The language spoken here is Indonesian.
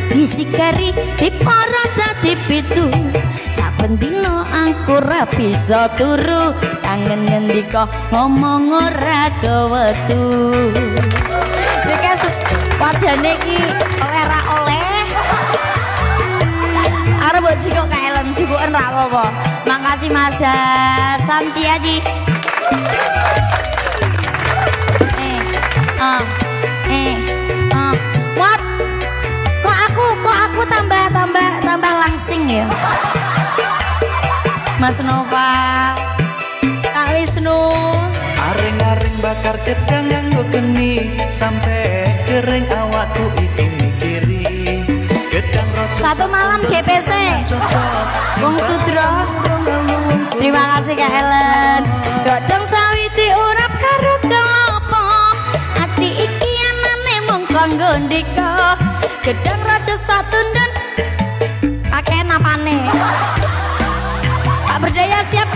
disikari dipara dadi pitu saben dina aku ora bisa turu kangen ngendika ngomong ora kewetu iki wajane iki oleh ra oleh arep mbok jiko kaelen jikoken ra apa-apa makasih Mas Samsi Haji What? Kok aku tambah langsing ya Mas Nova Kak Wisnu Aring-aring bakar gedang nganggo geni sampai kering awakku iki mikiri gedang rojo satu malam GPC Wong Sudro terima kasih Kak Ellen godhong sawiti urap karo kelopo ati iki anane mung kanggo ndika gedang rojo satundun akeh napane Pak Berdaya siap